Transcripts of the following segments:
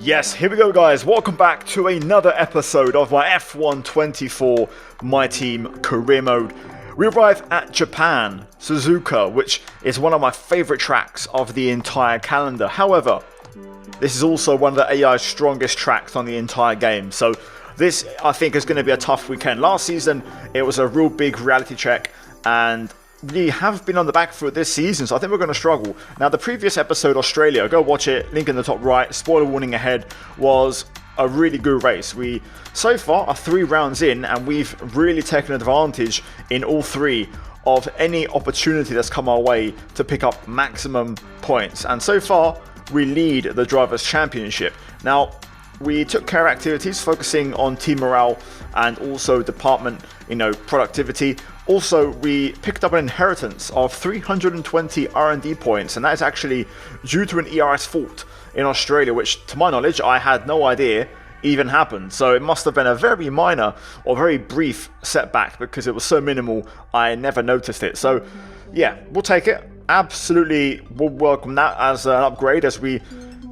Yes, here we go guys, welcome back to another episode of my F1 24 My Team career mode. We arrive at Japan, Suzuka, which is one of my favourite tracks of the entire calendar. However, this is also one of the AI's strongest tracks on the entire game, so this I think is going to be a tough weekend. Last season it was a real big reality check and we have been on the back foot this season, so I think we're going to struggle. Now, the previous episode, Australia, go watch it, link in the top right, spoiler warning ahead, was a really good race. We, so far, are 3 rounds in, and we've really taken advantage in all 3 of any opportunity that's come our way to pick up maximum points. And so far, we lead the Drivers' Championship. Now, we took care of activities focusing on team morale and also department, productivity. Also, we picked up an inheritance of 320 R&D points, and that is actually due to an ERS fault in Australia, which, to my knowledge, I had no idea even happened. So it must have been a very minor or very brief setback because it was so minimal, I never noticed it. So, yeah, we'll take it. Absolutely, we'll welcome that as an upgrade.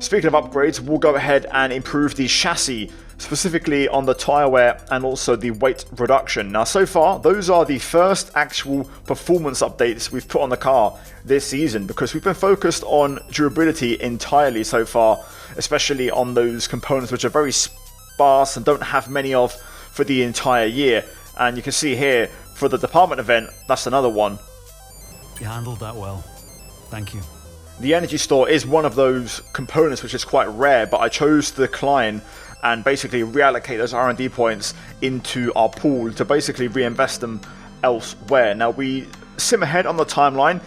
Speaking of upgrades, we'll go ahead and improve the chassis, specifically on the tyre wear and also the weight reduction. Now, so far, those are the first actual performance updates we've put on the car this season because we've been focused on durability entirely so far, especially on those components which are very sparse and don't have many of for the entire year. And you can see here, for the department event, that's another one. You handled that well. Thank you. The energy store is one of those components which is quite rare, but I chose to decline and basically reallocate those R&D points into our pool to basically reinvest them elsewhere. Now, we sim ahead on the timeline.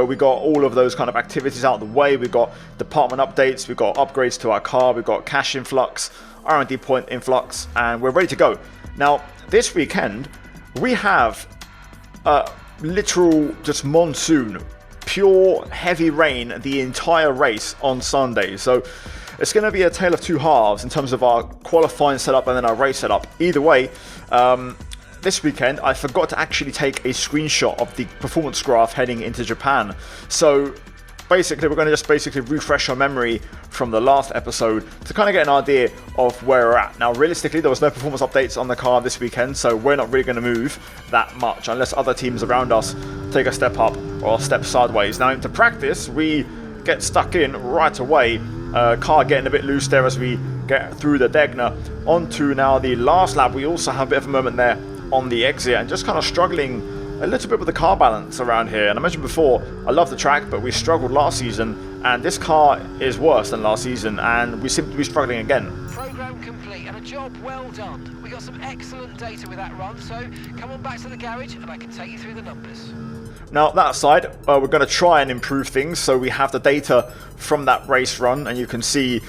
We got all of those kind of activities out of the way. We got department updates, we got upgrades to our car, we got cash influx, R&D point influx, and we're ready to go. Now, this weekend, we have literal just monsoon, pure heavy rain the entire race on Sunday. So it's going to be a tale of 2 halves in terms of our qualifying setup and then our race setup. Either way, this weekend I forgot to actually take a screenshot of the performance graph heading into Japan. So basically we're going to just refresh our memory from the last episode to kind of get an idea of where we're at. Now, realistically, there was no performance updates on the car this weekend, so we're not really going to move that much unless other teams around us take a step up or a step sideways. Now, into practice, we get stuck in right away. Car getting a bit loose there as we get through the Degner. Onto now the last lap. We also have a bit of a moment there on the exit and just kind of struggling a little bit with the car balance around here. And I mentioned before, I love the track, but we struggled last season, and this car is worse than last season, and we seem to be struggling again. Program complete and a job well done. We got some excellent data with that run, so come on back to the garage and I can take you through the numbers. Now, that aside, we're going to try and improve things. So we have the data from that race run, and you can see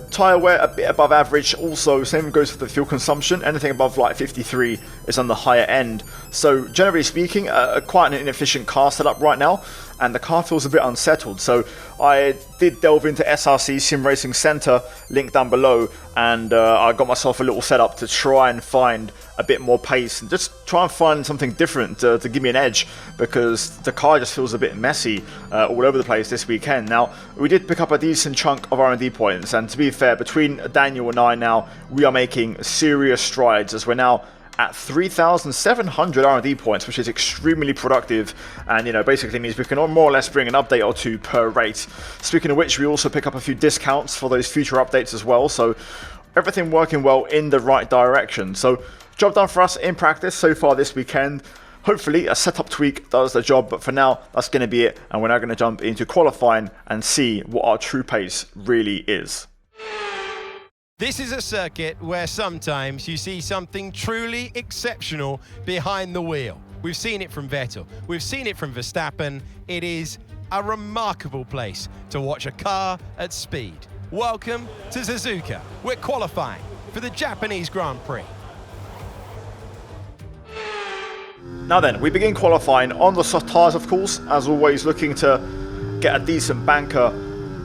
tyre wear a bit above average. Also, same goes for the fuel consumption. Anything above like 53 is on the higher end. So generally speaking, quite an inefficient car setup right now, and the car feels a bit unsettled. So I did delve into SRC Sim Racing Center, link down below, and I got myself a little setup to try and find a bit more pace and just try and find something different to give me an edge, because the car just feels a bit messy all over the place this weekend. Now, we did pick up a decent chunk of R&D points, and to be fair, between Daniel and I now, we are making serious strides as we're now at 3,700 R&D points, which is extremely productive, and basically means we can more or less bring an update or 2 per race. Speaking of which, we also pick up a few discounts for those future updates as well, so everything working well in the right direction. So job done for us in practice so far this weekend. Hopefully a setup tweak does the job, but for now that's going to be it, and we're now going to jump into qualifying and see what our true pace really is. This is a circuit where sometimes you see something truly exceptional behind the wheel. We've seen it from Vettel, we've seen it from Verstappen. It is a remarkable place to watch a car at speed. Welcome to Suzuka. We're qualifying for the Japanese Grand Prix. Now then, we begin qualifying on the soft tyres, of course, as always, looking to get a decent banker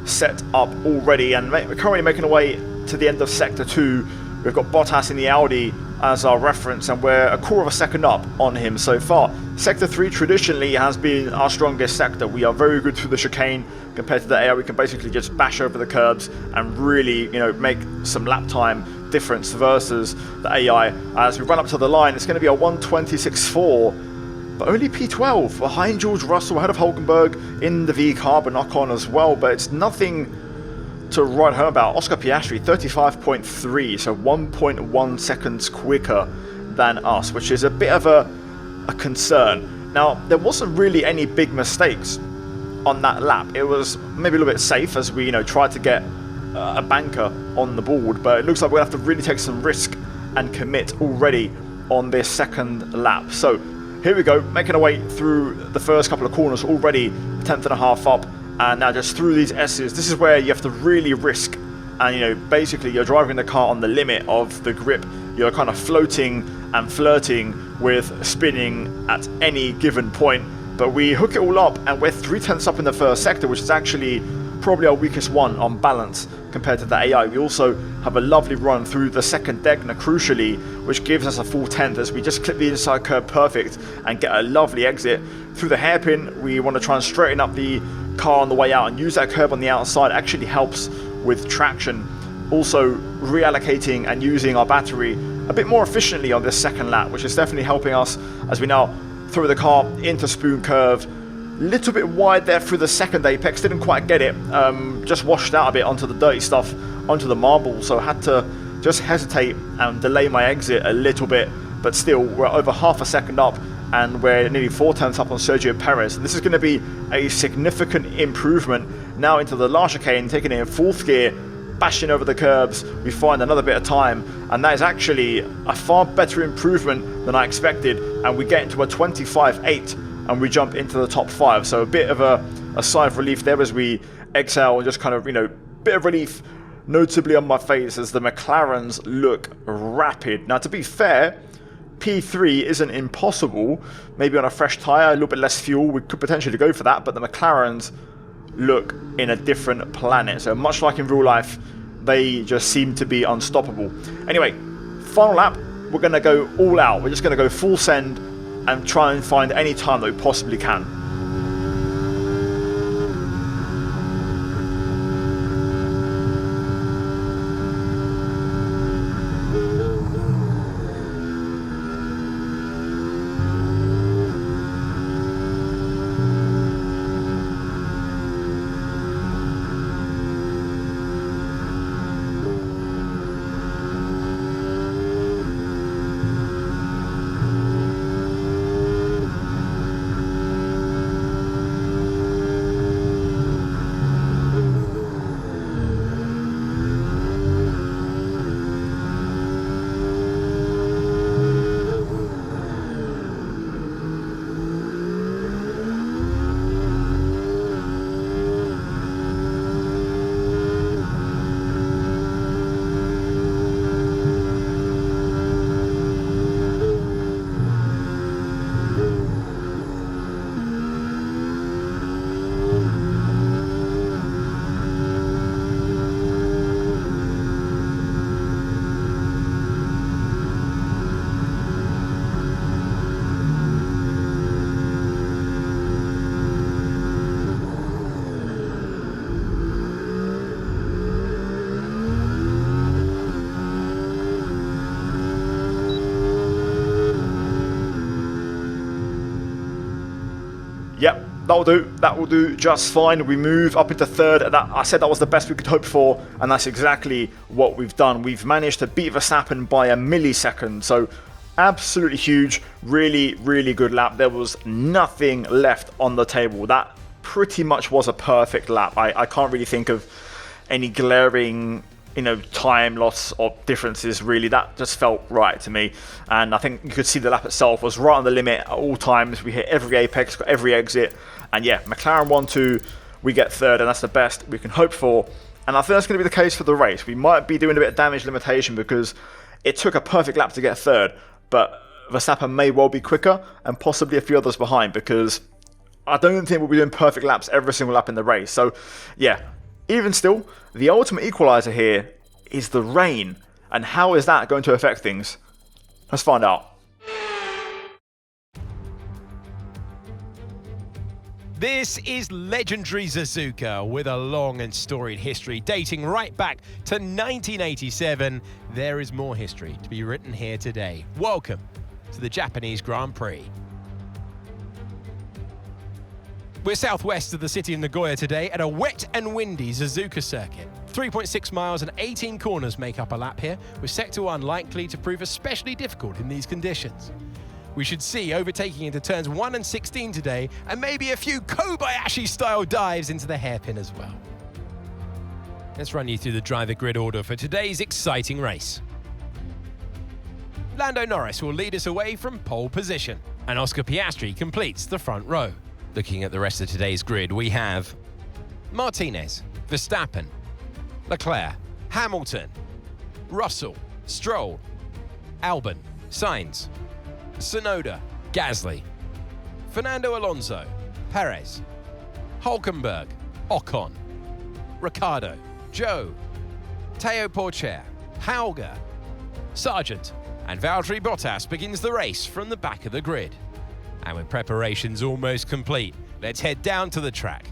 set up already, and we're currently making our way to the end of Sector 2. We've got Bottas in the Audi as our reference, and we're a quarter of a second up on him so far. Sector 3 traditionally has been our strongest sector. We are very good through the chicane compared to the AI. We can basically just bash over the curbs and really, make some lap time difference versus the AI. As we run up to the line, it's going to be a 1:26.4, but only P12 behind George Russell, ahead of Hulkenberg in the V car, but knock on as well. But it's nothing to write home about. Oscar Piastri 35.3, so 1.1 seconds quicker than us, which is a bit of a concern. Now, there wasn't really any big mistakes on that lap. It was maybe a little bit safe as we tried to get a banker on the board, but it looks like we're going to have to really take some risk and commit already on this second lap. So here we go, making our way through the first couple of corners, already 10th and a half up. And now just through these S's, this is where you have to really risk. And, basically you're driving the car on the limit of the grip. You're kind of floating and flirting with spinning at any given point. But we hook it all up and we're 3/10 up in the first sector, which is actually probably our weakest one on balance compared to the AI. We also have a lovely run through the second Degner, crucially, which gives us a full 10th as we just clip the inside curb perfect and get a lovely exit. Through the hairpin, we want to try and straighten up the car on the way out and use that curb on the outside. Actually helps with traction. Also reallocating and using our battery a bit more efficiently on this second lap, which is definitely helping us as we now throw the car into Spoon Curve. Little bit wide there through the second apex, didn't quite get it, just washed out a bit onto the dirty stuff, onto the marble, so had to just hesitate and delay my exit a little bit. But still, we're over half a second up and we're nearly 4/10 up on Sergio Perez. This is going to be a significant improvement now into the last chicane, taking it in fourth gear, bashing over the curbs. We find another bit of time, and that is actually a far better improvement than I expected, and we get into a 25.8 and we jump into the top 5. So a bit of a sigh of relief there as we exhale and just kind of, bit of relief notably on my face as the McLarens look rapid. Now, to be fair, P3 isn't impossible. Maybe on a fresh tyre, a little bit less fuel, we could potentially go for that, but the McLarens look in a different planet. So much like in real life, they just seem to be unstoppable. Anyway, final lap, we're going to go all out. We're just going to go full send and try and find any time that we possibly can. Yep, that will do just fine. We move up into third. I said that was the best we could hope for, and that's exactly what we've done. We've managed to beat Verstappen by a millisecond, so absolutely huge. Really, really good lap. There was nothing left on the table. That pretty much was a perfect lap. I can't really think of any glaring time loss or differences really. That just felt right to me, and I think you could see the lap itself was right on the limit at all times. We hit every apex, got every exit, and yeah, McLaren 1-2, we get third, and that's the best we can hope for. And I think that's going to be the case for the race. We might be doing a bit of damage limitation because it took a perfect lap to get third, but Verstappen may well be quicker and possibly a few others behind, because I don't think we'll be doing perfect laps every single lap in the race. So yeah, even still, the ultimate equalizer here is the rain. And how is that going to affect things? Let's find out. This is legendary Suzuka with a long and storied history dating right back to 1987. There is more history to be written here today. Welcome to the Japanese Grand Prix. We're southwest of the city of Nagoya today at a wet and windy Suzuka circuit. 3.6 miles and 18 corners make up a lap here, with Sector 1 likely to prove especially difficult in these conditions. We should see overtaking into turns 1 and 16 today, and maybe a few Kobayashi-style dives into the hairpin as well. Let's run you through the driver grid order for today's exciting race. Lando Norris will lead us away from pole position, and Oscar Piastri completes the front row. Looking at the rest of today's grid, we have Martinez, Verstappen, Leclerc, Hamilton, Russell, Stroll, Albon, Sainz, Tsunoda, Gasly, Fernando Alonso, Perez, Hulkenberg, Ocon, Ricciardo, Zhou, Teo Porcher, Hauger, Sargent, and Valtteri Bottas begins the race from the back of the grid. And with preparations almost complete, let's head down to the track.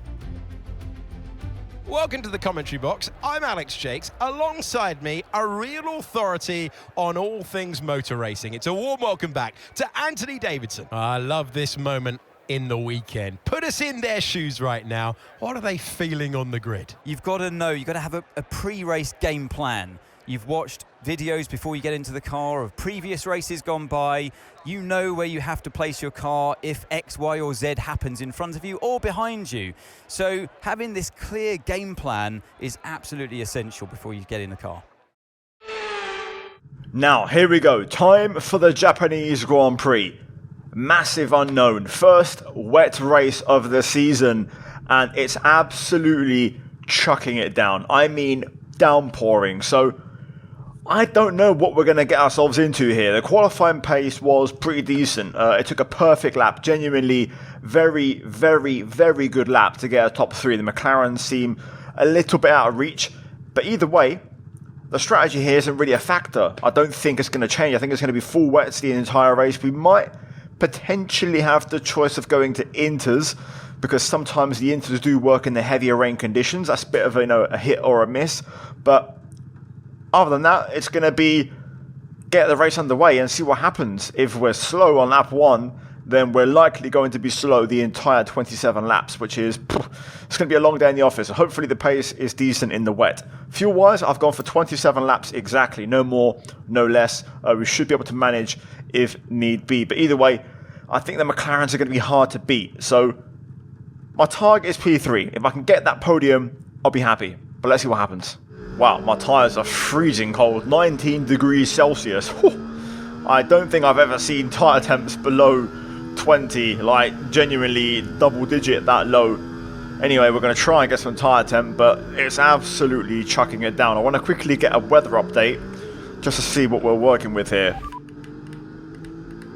Welcome to the commentary box. I'm Alex Jakes. Alongside me, a real authority on all things motor racing. It's a warm welcome back to Anthony Davidson. I love this moment in the weekend. Put us in their shoes right now. What are they feeling on the grid? You've got to know, you've got to have a pre-race game plan. You've watched videos before you get into the car of previous races gone by. You know where you have to place your car if X, Y, or Z happens in front of you or behind you. So having this clear game plan is absolutely essential before you get in the car. Now, here we go. Time for the Japanese Grand Prix. Massive unknown. First wet race of the season, and it's absolutely chucking it down. I mean, downpouring. So I don't know what we're going to get ourselves into here. The qualifying pace was pretty decent. It took a perfect lap. Genuinely very, very, very good lap to get a top 3. The McLaren seem a little bit out of reach. But either way, the strategy here isn't really a factor. I don't think it's going to change. I think it's going to be full wets the entire race. We might potentially have the choice of going to inters, because sometimes the inters do work in the heavier rain conditions. That's a bit of a hit or a miss. But other than that, it's going to be get the race underway and see what happens. If we're slow on lap 1, then we're likely going to be slow the entire 27 laps, which is, it's going to be a long day in the office. Hopefully the pace is decent in the wet. Fuel-wise, I've gone for 27 laps exactly. No more, no less. We should be able to manage if need be. But either way, I think the McLarens are going to be hard to beat. So my target is P3. If I can get that podium, I'll be happy. But let's see what happens. Wow, my tyres are freezing cold, 19 degrees Celsius. Whew. I don't think I've ever seen tyre temps below 20, like genuinely double digit that low. Anyway, we're going to try and get some tyre temp, but it's absolutely chucking it down. I want to quickly get a weather update just to see what we're working with here.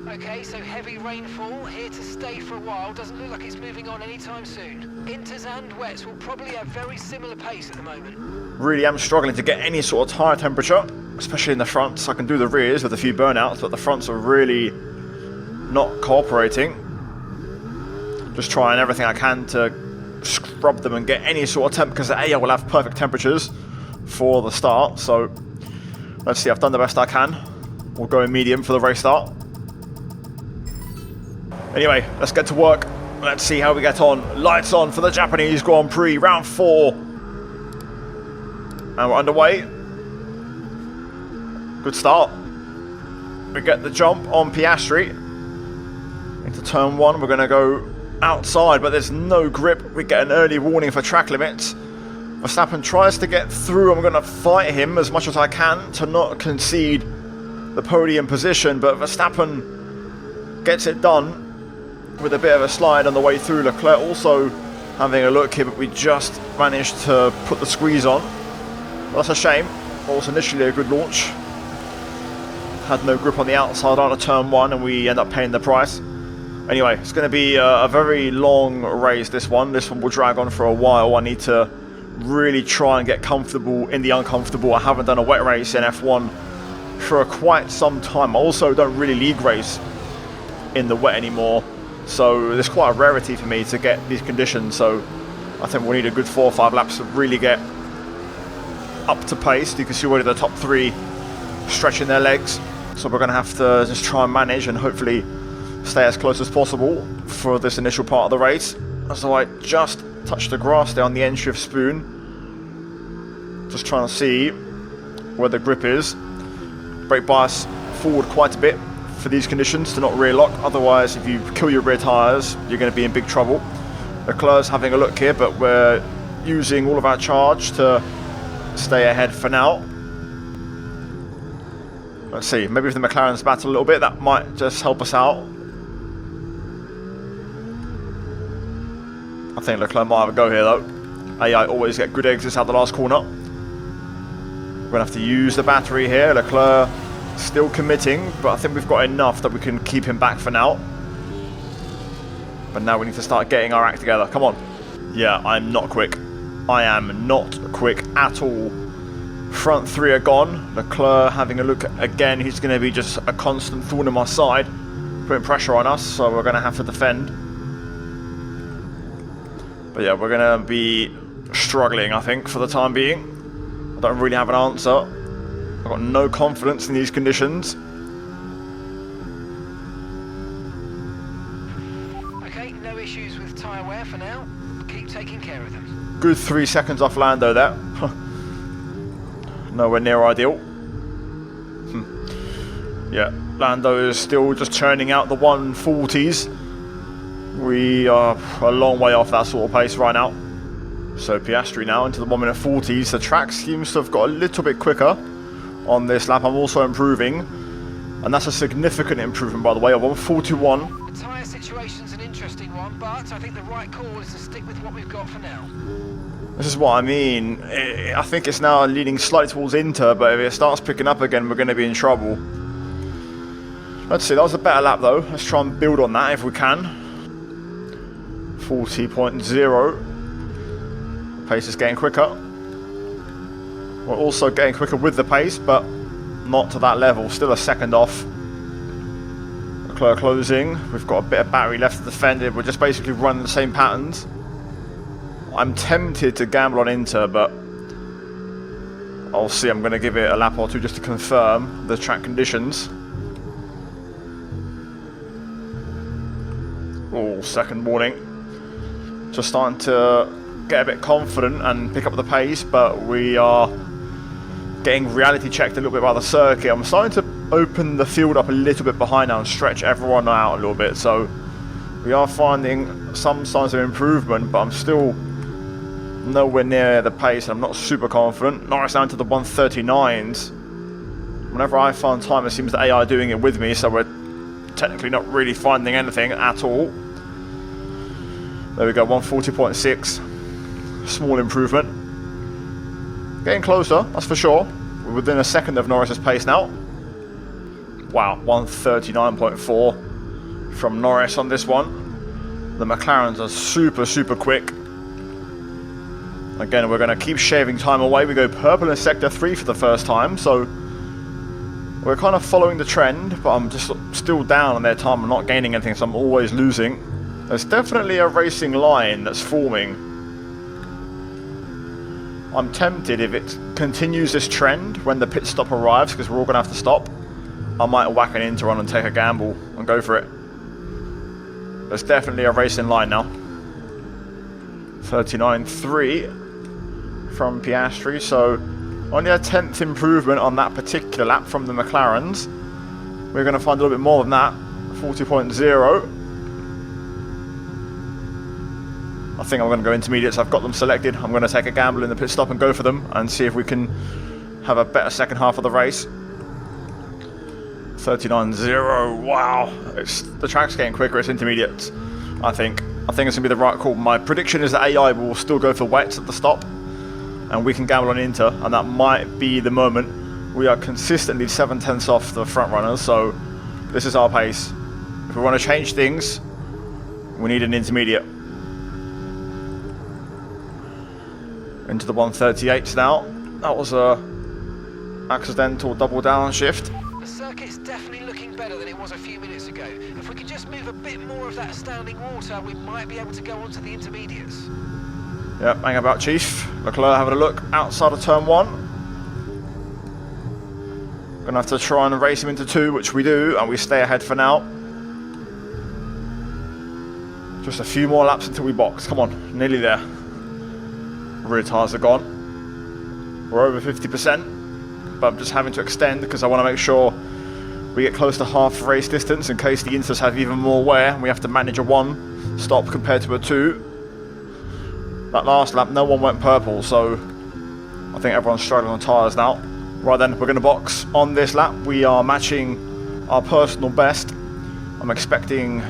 Okay, so heavy rainfall here to stay for a while. Doesn't look like it's moving on anytime soon. Inters and wets will probably have very similar pace at the moment. Really am struggling to get any sort of tyre temperature, especially in the fronts. I can do the rears with a few burnouts, but the fronts are really not cooperating. Just trying everything I can to scrub them and get any sort of temp, because the AR will have perfect temperatures for the start. So let's see, I've done the best I can. We'll go in medium for the race start. Anyway, let's get to work. Let's see how we get on. Lights on for the Japanese Grand Prix, round 4. And we're underway. Good start. We get the jump on Piastri. Into turn 1, we're going to go outside, but there's no grip. We get an early warning for track limits. Verstappen tries to get through. I'm going to fight him as much as I can to not concede the podium position, but Verstappen gets it done with a bit of a slide on the way through. Leclerc also having a look here, but we just managed to put the squeeze on. Well, that's a shame. It was initially a good launch. Had no grip on the outside out of turn 1, and we end up paying the price. Anyway, it's going to be a very long race, this one. This one will drag on for a while. I need to really try and get comfortable in the uncomfortable. I haven't done a wet race in F1 for quite some time. I also don't really league race in the wet anymore, so it's quite a rarity for me to get these conditions. So I think we'll need a good 4 or 5 laps to really get up to pace. You can see already the top 3 stretching their legs, so we're going to have to just try and manage and hopefully stay as close as possible for this initial part of the race. So I just touched the grass there on the entry of Spoon, just trying to see where the grip is. Brake bias forward quite a bit for these conditions to not rear lock, otherwise if you kill your rear tyres you're going to be in big trouble. Leclerc's having a look here, but we're using all of our charge to stay ahead for now. Let's see, maybe if the McLaren's battle a little bit, that might just help us out. I think Leclerc might have a go here though. AI always get good exits out the last corner. We're going to have to use the battery here. Leclerc still committing, but I think we've got enough that we can keep him back for now. But now we need to start getting our act together. Come on. Yeah, I'm not quick. I am not quick at all. Front 3 are gone. Leclerc having a look again. He's going to be just a constant thorn in my side, putting pressure on us, so we're going to have to defend. But yeah, we're going to be struggling, I think, for the time being. I don't really have an answer. I've got no confidence in these conditions. Okay, no issues with tyre wear for now. Keep taking care of them. Good 3 seconds off Lando there. Nowhere near ideal. Yeah, Lando is still just churning out the 140s. We are a long way off that sort of pace right now. So Piastri now into the 1 minute 40s. The track seems to have got a little bit quicker on this lap. I'm also improving, and that's a significant improvement, by the way, of 141. The tyre situation's an interesting one, but I think the right call is to stick with what we've got for now. This is what I mean. I think it's now leaning slightly towards Inter, but if it starts picking up again, we're going to be in trouble. Let's see, that was a better lap though. Let's try and build on that if we can. 40.0. Pace is getting quicker. We're also getting quicker with the pace, but not to that level. Still a second off. Leclerc closing. We've got a bit of battery left to defend it. We're just basically running the same patterns. I'm tempted to gamble on Inter, but I'll see. I'm going to give it a lap or two just to confirm the track conditions. Oh, second warning. Just starting to get a bit confident and pick up the pace, but we are getting reality checked a little bit by the circuit. I'm starting to open the field up a little bit behind now and stretch everyone out a little bit, so we are finding some signs of improvement, but I'm still nowhere near the pace. I'm not super confident. Norris down to the 139s. Whenever I find time, it seems the AI doing it with me, so we're technically not really finding anything at all. There we go, 140.6. Small improvement. Getting closer, that's for sure. We're within a second of Norris's pace now. Wow, 139.4 from Norris on this one. The McLarens are super, super quick. Again, we're going to keep shaving time away. We go purple in Sector 3 for the first time, so we're kind of following the trend, but I'm just still down on their time. I'm not gaining anything, so I'm always losing. There's definitely a racing line that's forming. I'm tempted, if it continues this trend when the pit stop arrives, because we're all going to have to stop, I might whack an Inter on and take a gamble and go for it. There's definitely a racing line now. 39.3 from Piastri, so only a 10th improvement on that particular lap from the McLarens. We're going to find a little bit more than that. 40.0. I think I'm going to go intermediates. I've got them selected. I'm going to take a gamble in the pit stop and go for them and see if we can have a better second half of the race. 39.0. Wow. The track's getting quicker. It's intermediates, I think. I think it's going to be the right call. My prediction is that AI will still go for wets at the stop, and we can gamble on Inter, and that might be the moment. We are consistently 7/10 off the front runners, so this is our pace. If we want to change things, we need an intermediate. Into the 138s now. That was a accidental double downshift. The circuit's definitely looking better than it was a few minutes ago. If we could just move a bit more of that standing water, we might be able to go on to the intermediates. Yep, hang about, Chief. Leclerc having a look outside of turn 1. Gonna have to try and race him into 2, which we do, and we stay ahead for now. Just a few more laps until we box. Come on, nearly there. Rear tyres are gone. We're over 50%, but I'm just having to extend because I want to make sure we get close to half race distance in case the Inters have even more wear and we have to manage a 1 stop compared to a 2. That last lap, no one went purple, so I think everyone's struggling on tyres now. Right then, we're going to box on this lap. We are matching our personal best. I'm expecting...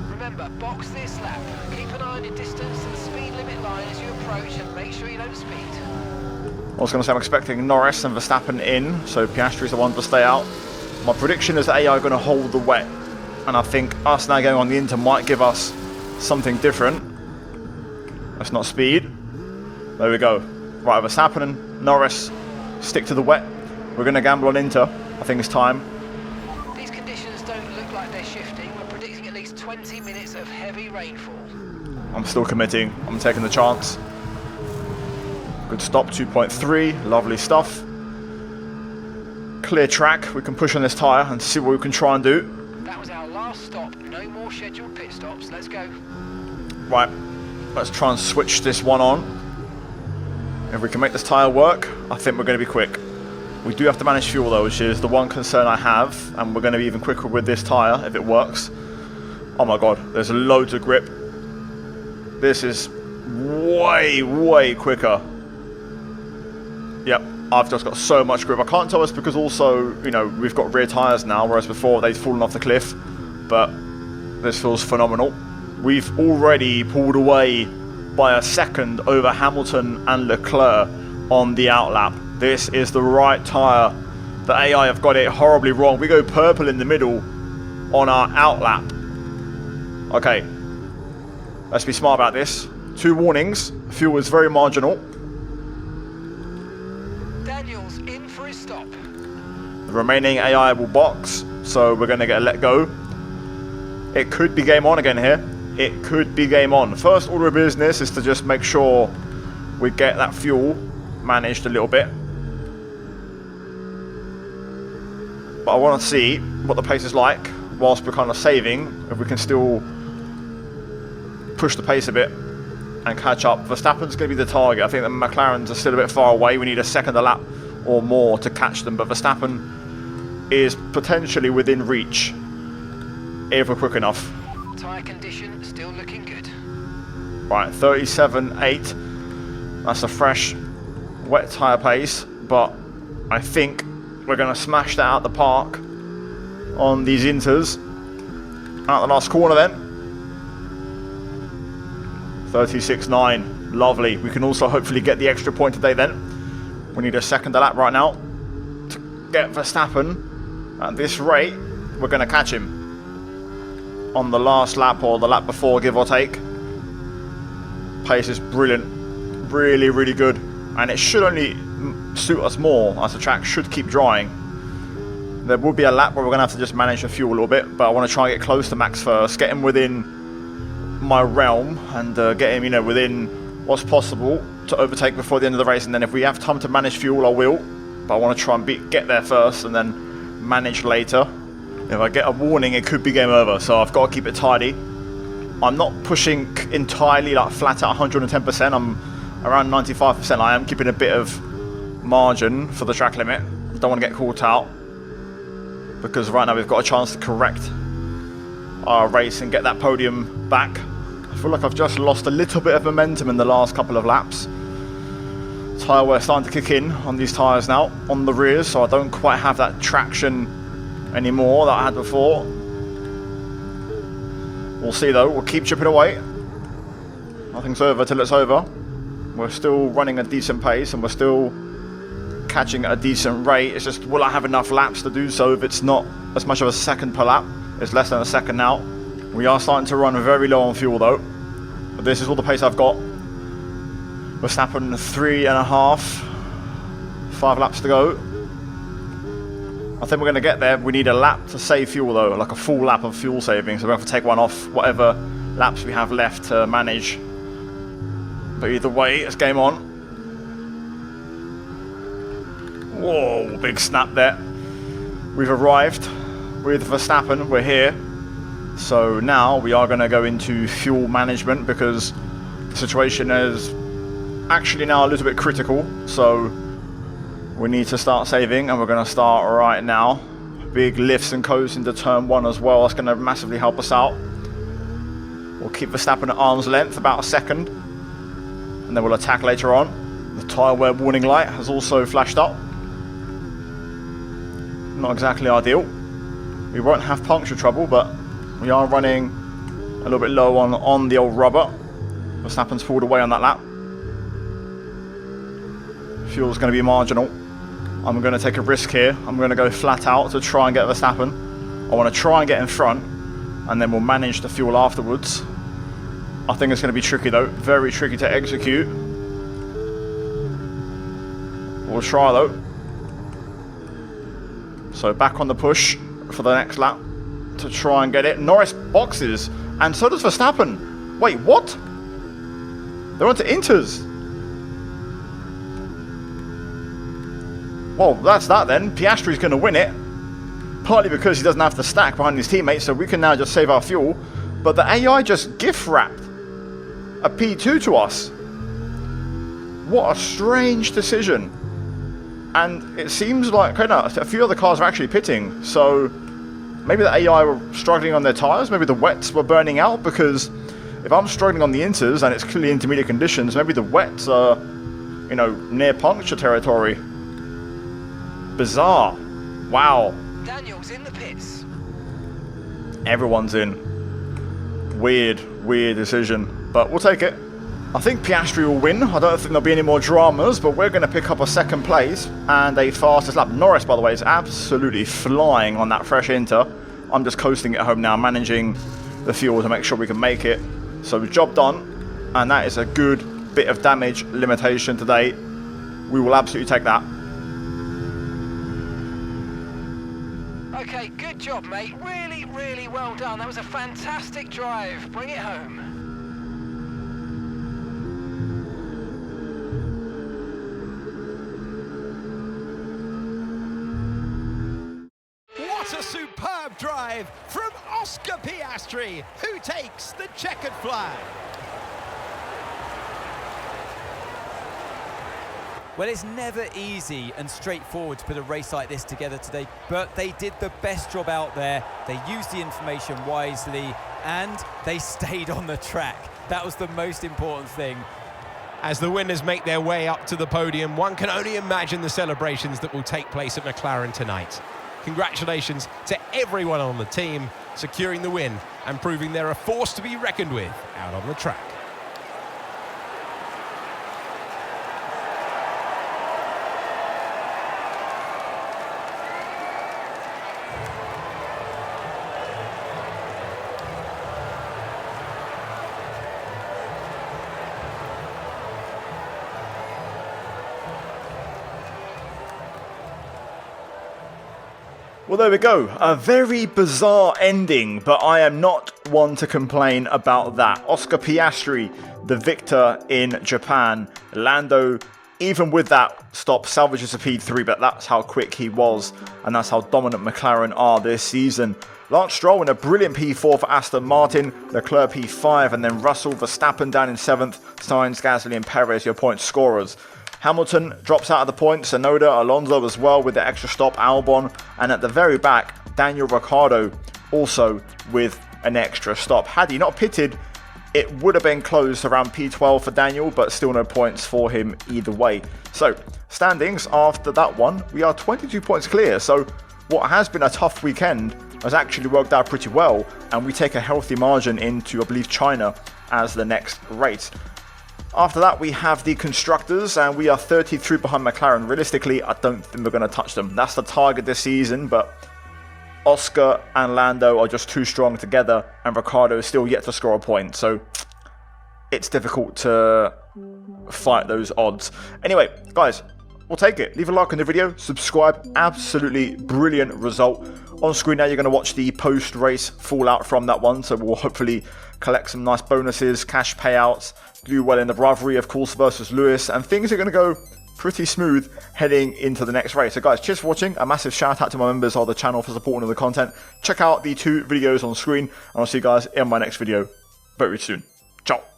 Remember, box this lap. Keep an eye on your distance to the speed limit line as you approach and make sure you don't speed. I was going to say I'm expecting Norris and Verstappen in, so Piastri's the one to stay out. My prediction is that AI are going to hold the wet, and I think us now going on the Inter might give us something different. That's not speed. There we go. Right, Verstappen and Norris stick to the wet. We're going to gamble on Inter. I think it's time. These conditions don't look like they're shifting. We're predicting at least 20 minutes of heavy rainfall. I'm still committing. I'm taking the chance. Good stop, 2.3. Lovely stuff. Clear track. We can push on this tyre and see what we can try and do. That was our last stop. No more scheduled pit stops. Let's go. Right. Let's try and switch this one on. If we can make this tyre work, I think we're going to be quick. We do have to manage fuel though, which is the one concern I have, and we're going to be even quicker with this tyre if it works. Oh my god, there's loads of grip. This is way, way quicker. Yep, I've just got so much grip. I can't tell us because also, you know, we've got rear tyres now, whereas before they'd fallen off the cliff, but this feels phenomenal. We've already pulled away by a second over Hamilton and Leclerc on the outlap. This is the right tyre. The AI have got it horribly wrong. We go purple in the middle on our outlap. Okay, let's be smart about this. 2 warnings. Fuel is very marginal. Daniel's in for his stop. The remaining AI will box, so we're going to get a let go. It could be game on again here. It could be game on. First order of business is to just make sure we get that fuel managed a little bit. But I want to see what the pace is like whilst we're kind of saving, if we can still push the pace a bit and catch up. Verstappen's going to be the target. I think the McLarens are still a bit far away. We need a second a lap or more to catch them, but Verstappen is potentially within reach if we're quick enough. Tyre condition still looking good. Right, 37.8. That's a fresh, wet tyre pace, but I think we're going to smash that out the park on these Inters. Out the last corner then. 36.9. Lovely. We can also hopefully get the extra point today then. We need a second a lap right now to get Verstappen. At this rate, we're going to catch him on the last lap or the lap before, give or take. Pace is brilliant. Really, really good. And it should only suit us more as the track should keep drying. There will be a lap where we're going to have to just manage the fuel a little bit, but I want to try and get close to Max first, get him within my realm and get him, you know, within what's possible to overtake before the end of the race. And then if we have time to manage fuel, I will. But I want to try and get there first and then manage later. If I get a warning, it could be game over, so I've got to keep it tidy. I'm not pushing entirely like flat at 110%. I'm around 95%. I am keeping a bit of margin for the track limit. Don't want to get caught out because right now we've got a chance to correct our race and get that podium back. I feel like I've just lost a little bit of momentum in the last couple of laps. Tyre wear starting to kick in on these tyres now on the rears, so I don't quite have that traction anymore that I had before. We'll see though. We'll keep chipping away. Nothing's over till it's over. We're still running a decent pace and we're still catching at a decent rate. It's just, will I have enough laps to do so if it's not as much of a second per lap? It's less than a second now. We are starting to run very low on fuel though. But this is all the pace I've got. Verstappen 3.5. 5 laps to go. I think we're going to get there. We need a lap to save fuel though, like a full lap of fuel saving. So we have to take one off whatever laps we have left to manage. But either way, it's game on. Whoa, big snap there. We've arrived with Verstappen, we're here. So now we are going to go into fuel management because the situation is actually now a little bit critical. So we need to start saving, and we're going to start right now. Big lifts and coasts into turn 1 as well. That's going to massively help us out. We'll keep Verstappen at arm's length, about a second. And then we'll attack later on. The tyre wear warning light has also flashed up. Not exactly ideal. We won't have puncture trouble, but we are running a little bit low on the old rubber. Verstappen's pulled away on that lap. Fuel's going to be marginal. I'm going to take a risk here. I'm going to go flat out to try and get Verstappen. I want to try and get in front, and then we'll manage the fuel afterwards. I think it's going to be tricky though. Very tricky to execute. We'll try though. So back on the push for the next lap to try and get it. Norris boxes, and so does Verstappen. Wait, what? They went to Inters. Well, that's that then. Piastri's going to win it. Partly because he doesn't have to stack behind his teammates, so we can now just save our fuel. But the AI just gift wrapped a P2 to us. What a strange decision. And it seems like a few other cars are actually pitting, so maybe the AI were struggling on their tyres, maybe the wets were burning out, because if I'm struggling on the inters and it's clearly intermediate conditions, maybe the wets are, near puncture territory. Bizarre. Wow. Daniel's in the pits. Everyone's in. Weird decision, but we'll take it. I think Piastri will win. I don't think there'll be any more dramas, but we're going to pick up a second place and a fastest lap. Norris, by the way, is absolutely flying on that fresh Inter. I'm just coasting at home now, managing the fuel to make sure we can make it. So job done, and that is a good bit of damage limitation today. We will absolutely take that. Okay, good job, mate. Really, really well done. That was a fantastic drive. Bring it home. What a superb drive from Oscar Piastri, who takes the checkered flag. Well, it's never easy and straightforward to put a race like this together today, but they did the best job out there. They used the information wisely, and they stayed on the track. That was the most important thing. As the winners make their way up to the podium, one can only imagine the celebrations that will take place at McLaren tonight. Congratulations to everyone on the team, securing the win and proving they're a force to be reckoned with out on the track. Well, there we go. A very bizarre ending, but I am not one to complain about that. Oscar Piastri, the victor in Japan. Lando, even with that stop, salvages a P3, but that's how quick he was, and that's how dominant McLaren are this season. Lance Stroll in a brilliant P4 for Aston Martin, Leclerc P5, and then Russell, Verstappen down in 7th, Sainz, Gasly and Perez, your point scorers. Hamilton drops out of the points, Tsunoda, Alonso as well with the extra stop, Albon, and at the very back, Daniel Ricciardo also with an extra stop. Had he not pitted, it would have been close around P12 for Daniel, but still no points for him either way. So, standings after that one, we are 22 points clear, so what has been a tough weekend has actually worked out pretty well, and we take a healthy margin into, I believe, China as the next race. After that, we have the Constructors, and we are 33 behind McLaren. Realistically, I don't think we're going to touch them. That's the target this season, but Oscar and Lando are just too strong together, and Ricciardo is still yet to score a point, so it's difficult to fight those odds. Anyway, guys, we'll take it. Leave a like on the video, subscribe. Absolutely brilliant result. On screen now, you're going to watch the post-race fallout from that one, so we'll hopefully collect some nice bonuses, cash payouts, do well in the rivalry, of course, versus Lewis, and things are going to go pretty smooth heading into the next race. So guys, cheers for watching. A massive shout out to my members of the channel for supporting the content. Check out the 2 videos on screen, and I'll see you guys in my next video very soon. Ciao.